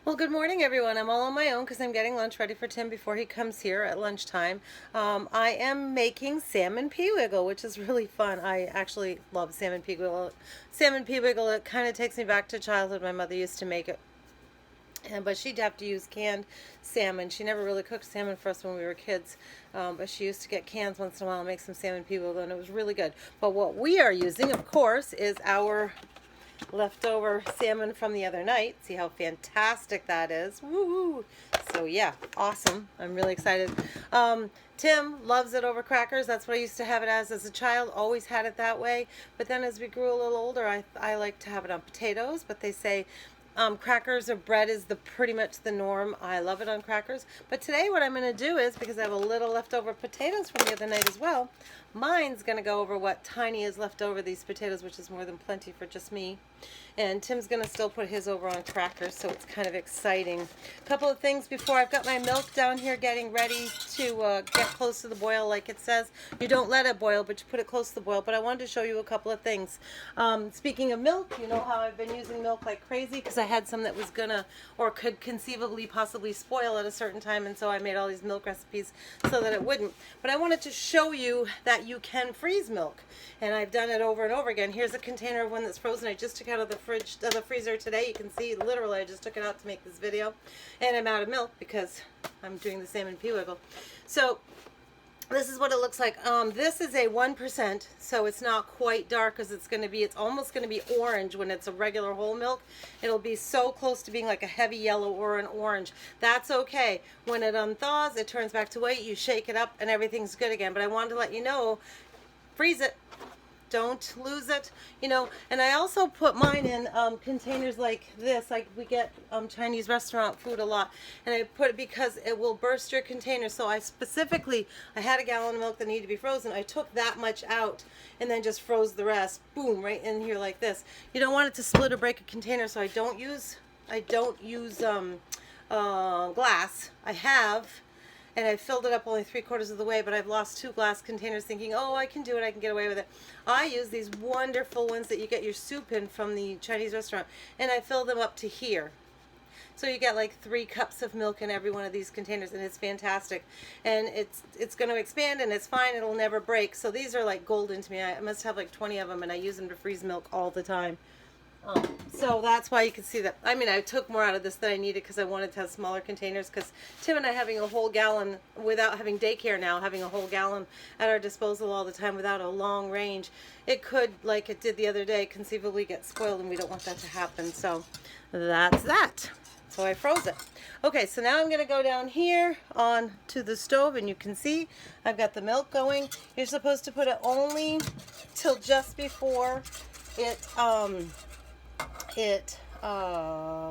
Well, good morning, everyone. I'm all on my own because I'm getting lunch ready for Tim before he comes here at lunchtime. I am making salmon pea wiggle, which is really fun. I actually love salmon pea wiggle. Salmon pea wiggle, it kind of takes me back to childhood. My mother used to make it. But she'd have to use canned salmon. She never really cooked salmon for us when we were kids, but she used to get cans once in a while and make some salmon pea wiggle, and it was really good. But what we are using, of course, is our leftover salmon from the other night. See how fantastic that is. Woo! So yeah, awesome. I'm really excited. Tim loves it over crackers. That's what I used to have it as a child. Always had it that way. But then as we grew a little older, I like to have it on potatoes. But they say crackers or bread is pretty much the norm. I love it on crackers. But today what I'm going to do is, because I have a little leftover potatoes from the other night as well, mine's going to go over what Tiny is left over these potatoes, which is more than plenty for just me. And Tim's going to still put his over on crackers, so it's kind of exciting. A couple of things before. I've got my milk down here getting ready to get close to the boil, like it says. You don't let it boil, but you put it close to the boil. But I wanted to show you a couple of things. Speaking of milk, you know how I've been using milk like crazy because I had some that was gonna or could conceivably possibly spoil at a certain time, and so I made all these milk recipes so that it wouldn't. But I wanted to show you that you can freeze milk, and I've done it over and over again. Here's a container of one that's frozen. I just took out of the freezer today. You can see literally I just took it out to make this video, and I'm out of milk because I'm doing the salmon pea wiggle. So this is what it looks like. This is a 1%, so it's not quite dark as it's going to be. It's almost going to be orange when it's a regular whole milk. It'll be so close to being like a heavy yellow or an orange. That's okay. When it unthaws, it turns back to white. You shake it up and everything's good again. But I wanted to let you know, freeze it. Don't lose it, you know. And I also put mine in containers like this. Like we get Chinese restaurant food a lot, and I put it because it will burst your container. So I had a gallon of milk that needed to be frozen. I took that much out and then just froze the rest. Boom, right in here like this. You don't want it to split or break a container, so I don't use glass. I have. And I filled it up only 3/4 of the way, but I've lost 2 glass containers thinking, oh, I can do it, I can get away with it. I use these wonderful ones that you get your soup in from the Chinese restaurant, and I fill them up to here. So you get like 3 cups of milk in every one of these containers, and it's fantastic. And it's going to expand, and it's fine, it'll never break. So these are like golden to me. I must have like 20 of them, and I use them to freeze milk all the time. So that's why you can see that. I mean, I took more out of this than I needed because I wanted to have smaller containers, because Tim and I having a whole gallon without having daycare now, having a whole gallon at our disposal all the time without a long range, it could, like it did the other day, conceivably get spoiled, and we don't want that to happen. So that's that. So I froze it. Okay, so now I'm going to go down here on to the stove, and you can see I've got the milk going. You're supposed to put it only till just before it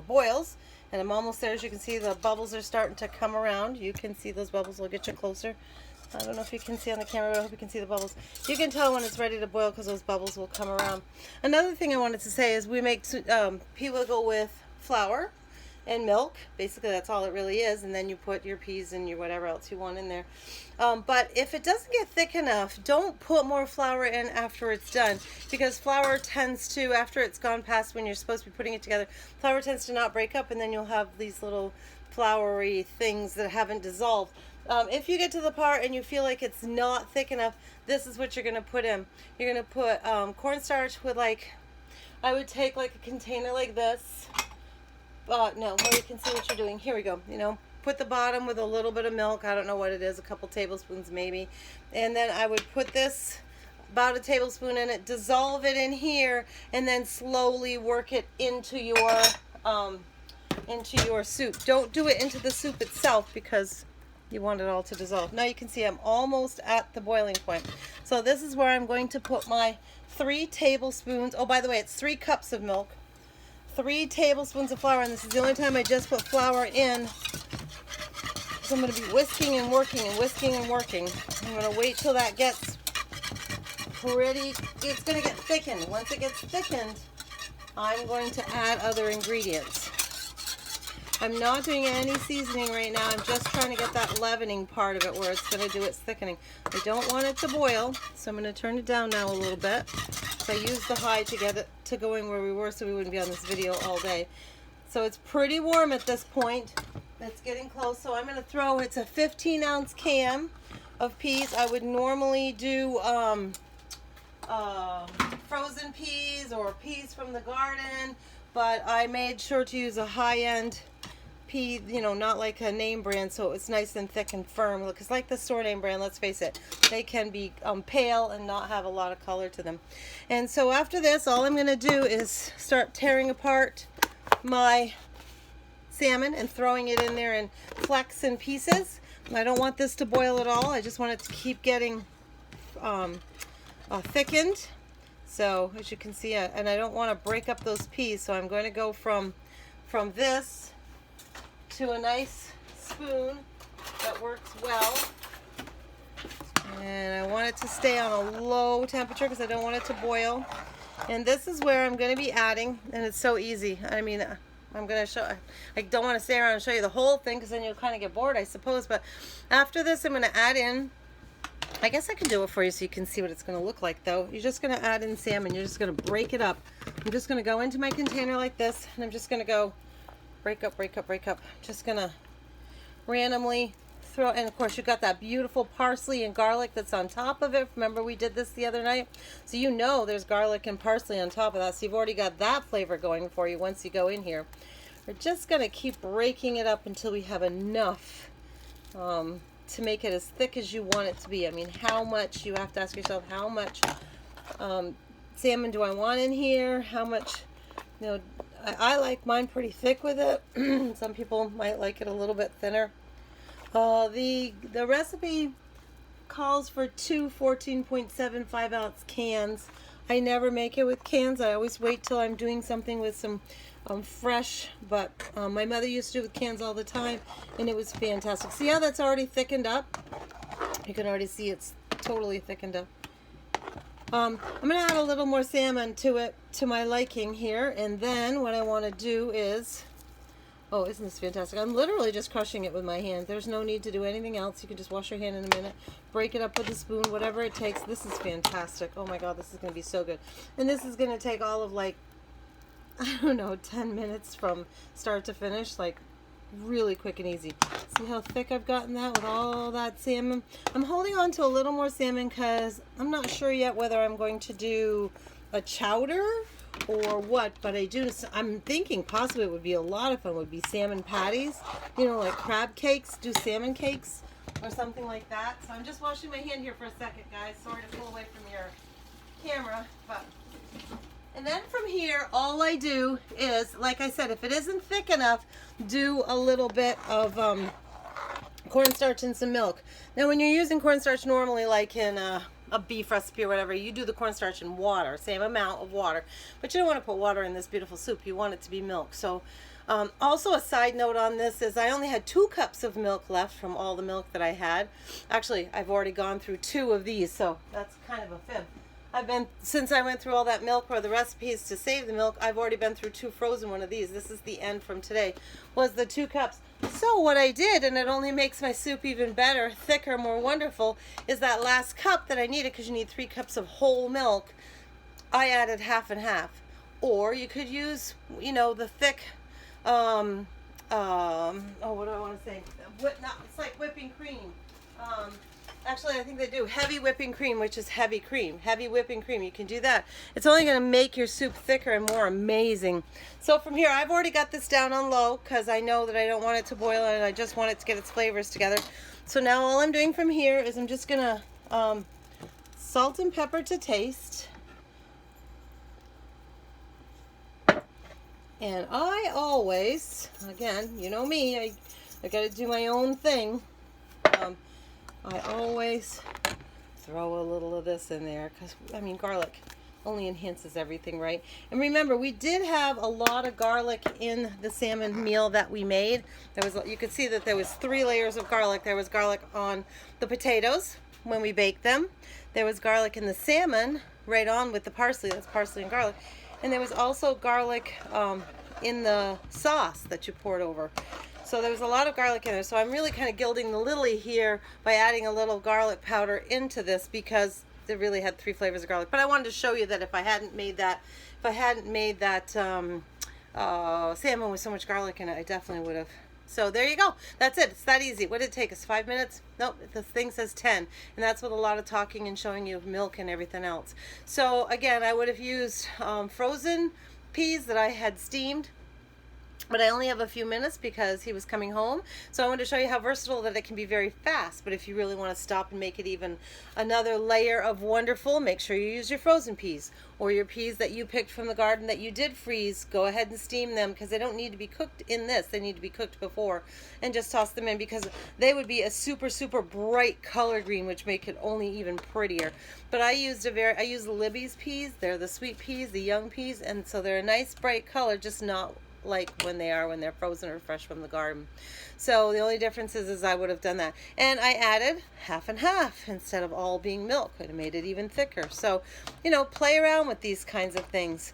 boils, and I'm almost there. As you can see, the bubbles are starting to come around. You can see those bubbles. I'll get you closer. I don't know if you can see on the camera, but I hope you can see the bubbles. You can tell when it's ready to boil because those bubbles will come around. Another thing I wanted to say is we make pea wiggle with flour and milk. Basically, that's all it really is, and then you put your peas and your whatever else you want in there. But if it doesn't get thick enough, don't put more flour in after it's done, because flour tends to, after it's gone past when you're supposed to be putting it together, flour tends to not break up, and then you'll have these little floury things that haven't dissolved. If you get to the part and you feel like it's not thick enough, this is what you're going to put in. You're going to put cornstarch with, like, I would take like a container like this. No, well, you can see what you're doing. Here we go. You know, put the bottom with a little bit of milk. I don't know what it is, a couple tablespoons maybe. And then I would put this, about a tablespoon in it, dissolve it in here, and then slowly work it into your soup. Don't do it into the soup itself because you want it all to dissolve. Now you can see I'm almost at the boiling point. So this is where I'm going to put my 3 tablespoons. Oh, by the way, it's 3 cups of milk. 3 tablespoons of flour, and this is the only time I just put flour in. So I'm going to be whisking and working and whisking and working. I'm going to wait till that gets pretty, it's going to get thickened. Once it gets thickened, I'm going to add other ingredients. I'm not doing any seasoning right now. I'm just trying to get that leavening part of it where it's going to do its thickening. I don't want it to boil, so I'm going to turn it down now a little bit. So I used the high to get it to going where we were so we wouldn't be on this video all day. So it's pretty warm at this point. It's getting close. So I'm going to throw, it's a 15-ounce can of peas. I would normally do frozen peas or peas from the garden, but I made sure to use a high-end pea, you know, not like a name brand, so it's nice and thick and firm. Because like the store name brand, let's face it, they can be pale and not have a lot of color to them. And so after this, all I'm going to do is start tearing apart my salmon and throwing it in there in flecks and pieces. I don't want this to boil at all. I just want it to keep getting thickened. So as you can see, and I don't want to break up those peas, so I'm going to go from this to a nice spoon that works well. And I want it to stay on a low temperature because I don't want it to boil. And this is where I'm going to be adding, and it's so easy. I mean, I'm going to show, I don't want to stay around and show you the whole thing because then you'll kind of get bored, I suppose. But after this, I'm going to add in, I guess I can do it for you so you can see what it's going to look like though. You're just going to add in salmon. You're just going to break it up. I'm just going to go into my container like this, and I'm just going to go break up, break up, break up. Just going to randomly throw, and of course you've got that beautiful parsley and garlic that's on top of it. Remember we did this the other night? So you know there's garlic and parsley on top of that. So you've already got that flavor going for you once you go in here. We're just going to keep breaking it up until we have enough to make it as thick as you want it to be. I mean, how much, you have to ask yourself, how much salmon do I want in here? How much, you know, I like mine pretty thick with it. Some people might like it a little bit thinner. The recipe calls for two 14.75 ounce cans. I never make it with cans. I always wait till I'm doing something with some fresh, but my mother used to do it with cans all the time, and it was fantastic. See how that's already thickened up? You can already see it's totally thickened up. I'm going to add a little more salmon to it, to my liking here, and then what I want to do is, oh, isn't this fantastic? I'm literally just crushing it with my hand. There's no need to do anything else. You can just wash your hand in a minute, break it up with a spoon, whatever it takes. This is fantastic. Oh my God, this is going to be so good. And this is going to take all of like, I don't know, 10 minutes from start to finish, like really quick and easy. See how thick I've gotten that with all that salmon? I'm holding on to a little more salmon because I'm not sure yet whether I'm going to do a chowder or what, but I'm thinking possibly it would be a lot of fun, would be salmon patties, you know, like crab cakes, do salmon cakes or something like that. So I'm just washing my hand here for a second, guys. Sorry to pull away from your camera, but... And then from here, all I do is, like I said, if it isn't thick enough, do a little bit of cornstarch and some milk. Now, when you're using cornstarch normally, like in a beef recipe or whatever, you do the cornstarch in water, same amount of water. But you don't want to put water in this beautiful soup. You want it to be milk. So also a side note on this is I only had 2 cups of milk left from all the milk that I had. Actually, I've already gone through 2 of these, so that's kind of a fib. Since I went through all that milk or the recipes to save the milk, I've already been through 2 frozen one of these. This is the end from today, was the 2 cups. So what I did, and it only makes my soup even better, thicker, more wonderful, is that last cup that I needed, because you need 3 cups of whole milk, I added half and half. Or you could use, you know, the thick, oh, what do I want to say? It's like whipping cream. Actually, I think they do heavy whipping cream, which is heavy cream. Heavy whipping cream, you can do that. It's only going to make your soup thicker and more amazing. So from here, I've already got this down on low because I know that I don't want it to boil and I just want it to get its flavors together. So now all I'm doing from here is I'm just going to salt and pepper to taste. And I always, again, you know me, I got to do my own thing. I always throw a little of this in there because, I mean, garlic only enhances everything, right? And remember, we did have a lot of garlic in the salmon meal that we made. You could see that there was 3 layers of garlic. There was garlic on the potatoes when we baked them. There was garlic in the salmon right on with the parsley. That's parsley and garlic. And there was also garlic in the sauce that you poured over. So there was a lot of garlic in there. So I'm really kind of gilding the lily here by adding a little garlic powder into this because it really had 3 flavors of garlic. But I wanted to show you that if I hadn't made that salmon with so much garlic in it, I definitely would have. So there you go. That's it. It's that easy. What did it take us? 5 minutes? Nope. The thing says 10. And that's with a lot of talking and showing you milk and everything else. So again, I would have used frozen peas that I had steamed. But I only have a few minutes because he was coming home. So I wanted to show you how versatile that it can be very fast. But if you really want to stop and make it even another layer of wonderful, make sure you use your frozen peas. Or your peas that you picked from the garden that you did freeze. Go ahead and steam them because they don't need to be cooked in this. They need to be cooked before. And just toss them in because they would be a super, super bright color green, which make it only even prettier. But I used Libby's peas. They're the sweet peas, the young peas. And so they're a nice bright color, just not like when they're frozen or fresh from the garden. So the only difference is I would have done that. And I added half and half instead of all being milk. It made it even thicker. So, you know, play around with these kinds of things.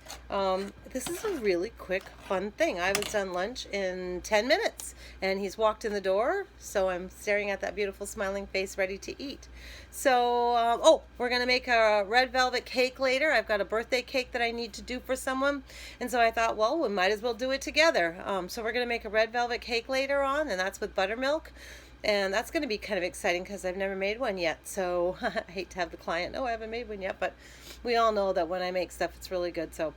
This is a really quick, fun thing. I was done lunch in 10 minutes and he's walked in the door. So I'm staring at that beautiful smiling face ready to eat. So, we're going to make a red velvet cake later. I've got a birthday cake that I need to do for someone. And so I thought, well, we might as well do it together. So we're going to make a red velvet cake later on, and that's with buttermilk. And that's going to be kind of exciting because I've never made one yet. So I hate to have the client, no, I haven't made one yet. But we all know that when I make stuff, it's really good. So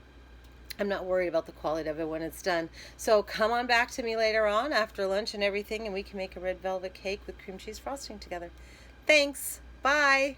I'm not worried about the quality of it when it's done. So come on back to me later on after lunch and everything, and we can make a red velvet cake with cream cheese frosting together. Thanks. Bye.